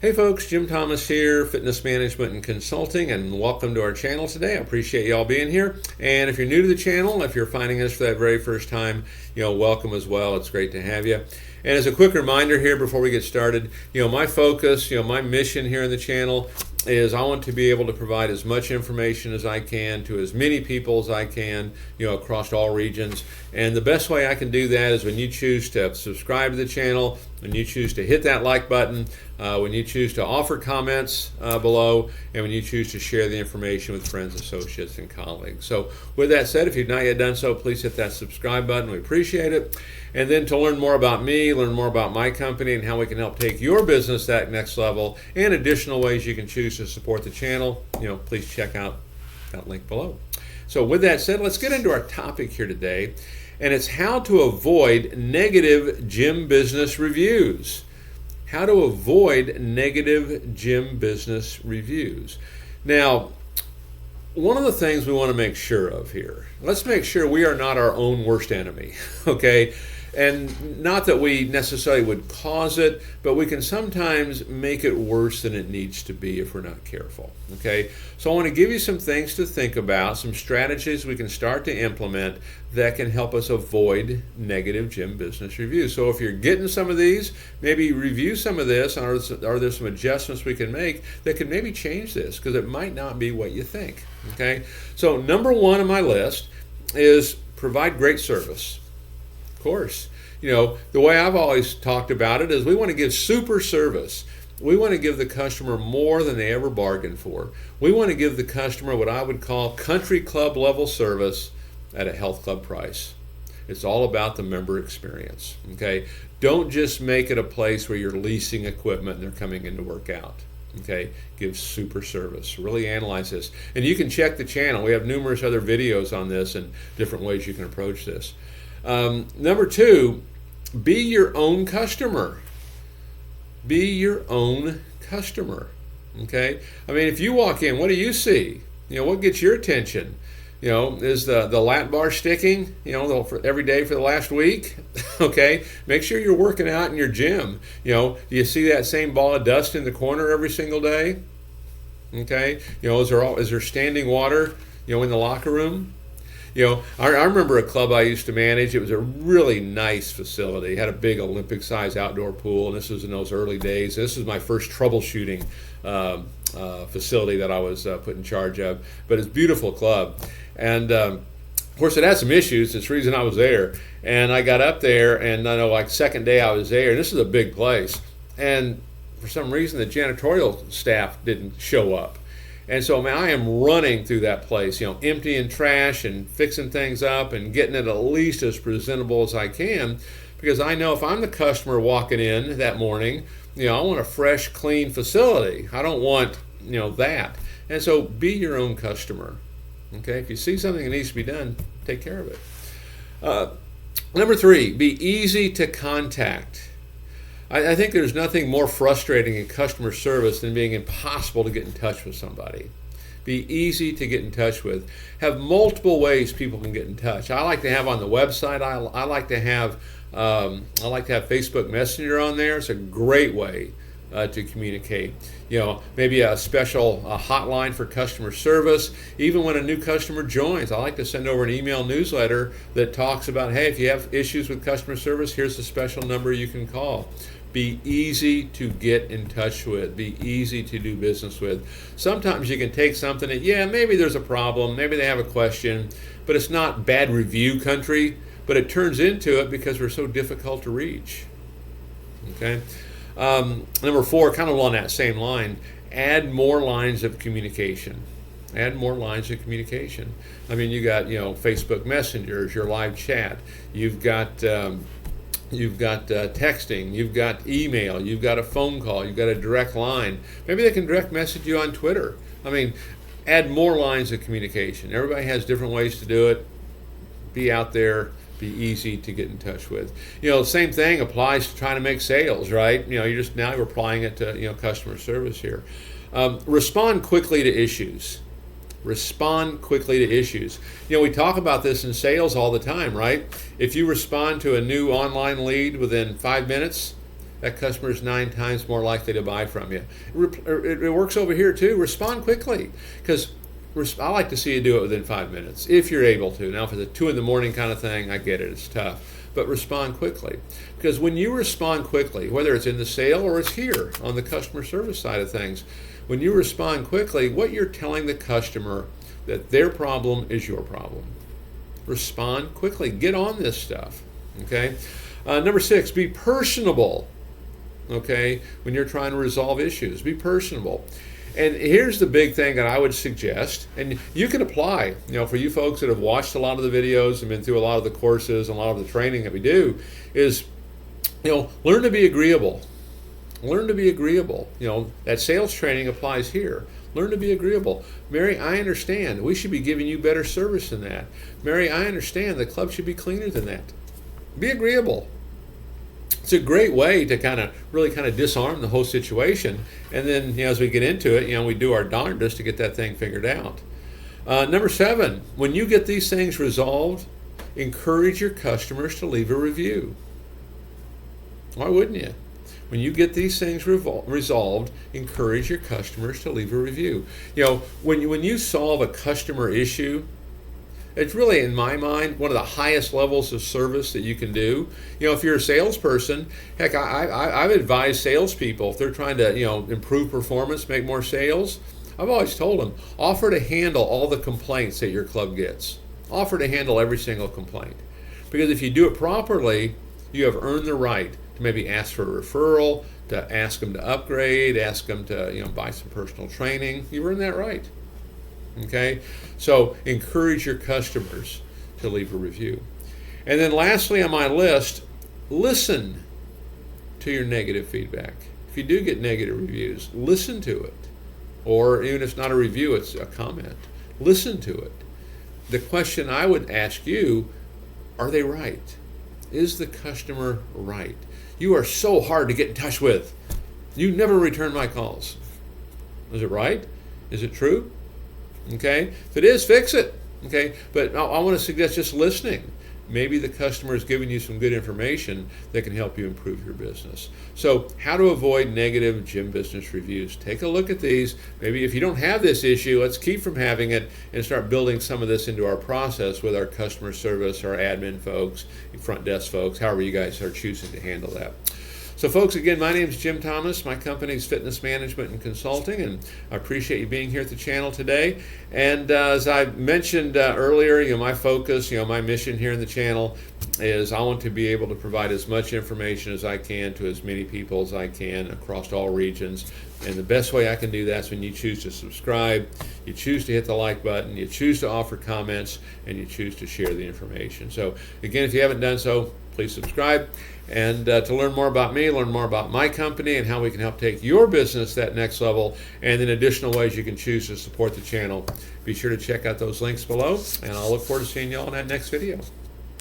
Hey folks, Jim Thomas here, Fitness Management and Consulting, and welcome to our channel today. I appreciate y'all being here. And if you're new to the channel, if you're finding us for that very first time, welcome as well. It's great to have you. And as a quick reminder here before we get started, my focus, my mission here in the channel is I want to be able to provide as much information as I can to as many people as I can, across all regions. And the best way I can do that is when you choose to subscribe to the channel, when you choose to hit that like button, when you choose to offer comments below, and when you choose to share the information with friends, associates, and colleagues. So with that said, if you've not yet done so, please hit that subscribe button. We appreciate it. And then to learn more about me, learn more about my company and how we can help take your business to that next level, and additional ways you can choose to support the channel, please check out that link below. So with that said, let's get into our topic here today, and it's how to avoid negative gym business reviews. How to avoid negative gym business reviews. Now, one of the things we want to make sure of here, let's make sure we are not our own worst enemy, okay? And not that we necessarily would cause it, but we can sometimes make it worse than it needs to be if we're not careful, okay? So I want to give you some things to think about, some strategies we can start to implement that can help us avoid negative gym business reviews. So if you're getting some of these, maybe review some of this, and are there some adjustments we can make that can maybe change this, because it might not be what you think, okay? So number one on my list is provide great service. Of course, the way I've always talked about it is we want to give super service. We want to give the customer more than they ever bargained for. We want to give the customer what I would call country club level service at a health club price. It's all about the member experience, okay? Don't just make it a place where you're leasing equipment and they're coming in to work out. Okay, give super service. Really analyze this. And you can check the channel. We have numerous other videos on this and different ways you can approach this. Number two, be your own customer. Be your own customer. Okay? I mean, if you walk in, what do you see? What gets your attention? Is the lat bar sticking, for every day for the last week? Okay? Make sure you're working out in your gym. Do you see that same ball of dust in the corner every single day? Okay? Is there standing water, in the locker room? I remember a club I used to manage. It was a really nice facility. It had a big Olympic-sized outdoor pool, and this was in those early days. This was my first troubleshooting facility that I was put in charge of. But it's a beautiful club. And, of course, it had some issues. It's the reason I was there. And I got up there, and I know, second day I was there, and this is a big place. And for some reason, the janitorial staff didn't show up. And so, I am running through that place, emptying trash and fixing things up and getting it at least as presentable as I can, because I know if I'm the customer walking in that morning, I want a fresh, clean facility. I don't want, that. And so be your own customer, okay? If you see something that needs to be done, take care of it. Number three, be easy to contact. I think there's nothing more frustrating in customer service than being impossible to get in touch with somebody. Be easy to get in touch with. Have multiple ways people can get in touch. I like to have on the website. I like to have Facebook Messenger on there. It's a great way to communicate. Maybe a special hotline for customer service. Even when a new customer joins, I like to send over an email newsletter that talks about, hey, if you have issues with customer service, here's the special number you can call. Be easy to get in touch with. Be easy to do business with. Sometimes you can take something that, maybe there's a problem, maybe they have a question, but it's not bad review country, but it turns into it because we're so difficult to reach. Okay? Number four, kind of along that same line, add more lines of communication. Add more lines of communication. You got, Facebook messengers, your live chat. You've got texting, you've got email, you've got a phone call, you've got a direct line. Maybe they can direct message you on Twitter. Add more lines of communication. Everybody has different ways to do it. Be out there, be easy to get in touch with. The same thing applies to trying to make sales, right? You're applying it to, customer service here. Respond quickly to issues. Respond quickly to issues. We talk about this in sales all the time, right? If you respond to a new online lead within 5 minutes, that customer is 9 times more likely to buy from you. It works over here too. Respond quickly, because I like to see you do it within 5 minutes if you're able to. Now, if it's a 2 in the morning kind of thing, I get it, it's tough. But respond quickly, because when you respond quickly, whether it's in the sale or it's here on the customer service side of things, when you respond quickly, what you're telling the customer that their problem is your problem. Respond quickly. Get on this stuff. Okay. Number 6, be personable. Okay, when you're trying to resolve issues, be personable. And here's the big thing that I would suggest, and you can apply, for you folks that have watched a lot of the videos and been through a lot of the courses and a lot of the training that we do, is, learn to be agreeable. Learn to be agreeable. That sales training applies here. Learn to be agreeable. Mary, I understand. We should be giving you better service than that. Mary, I understand. The club should be cleaner than that. Be agreeable. It's a great way to really disarm the whole situation. And then, as we get into it, we do our darndest to get that thing figured out. Number 7, when you get these things resolved, encourage your customers to leave a review. Why wouldn't you? When you get these things resolved, encourage your customers to leave a review. When you solve a customer issue, it's really, in my mind, one of the highest levels of service that you can do. If you're a salesperson, heck, I've advised salespeople, if they're trying to, improve performance, make more sales, I've always told them, offer to handle all the complaints that your club gets. Offer to handle every single complaint. Because if you do it properly, you have earned the right to maybe ask for a referral, to ask them to upgrade, ask them to, buy some personal training. You've earned that right. Okay, so encourage your customers to leave a review. And then lastly on my list, listen to your negative feedback. If you do get negative reviews, listen to it. Or even if it's not a review, it's a comment. Listen to it. The question I would ask you, are they right? Is the customer right? You are so hard to get in touch with. You never return my calls. Is it right? Is it true? Okay, if it is, fix it. Okay, but I want to suggest just listening. Maybe the customer is giving you some good information that can help you improve your business. So, how to avoid negative gym business reviews? Take a look at these. Maybe if you don't have this issue, let's keep from having it and start building some of this into our process with our customer service, our admin folks, front desk folks, however you guys are choosing to handle that. So folks, again, my name is Jim Thomas. My company is Fitness Management and Consulting, and I appreciate you being here at the channel today. And as I mentioned earlier, my focus, my mission here in the channel is I want to be able to provide as much information as I can to as many people as I can across all regions. And the best way I can do that is when you choose to subscribe, you choose to hit the like button, you choose to offer comments, and you choose to share the information. So again, if you haven't done so, please subscribe. And to learn more about me, learn more about my company and how we can help take your business that next level, and then additional ways you can choose to support the channel, be sure to check out those links below, and I'll look forward to seeing you all in that next video.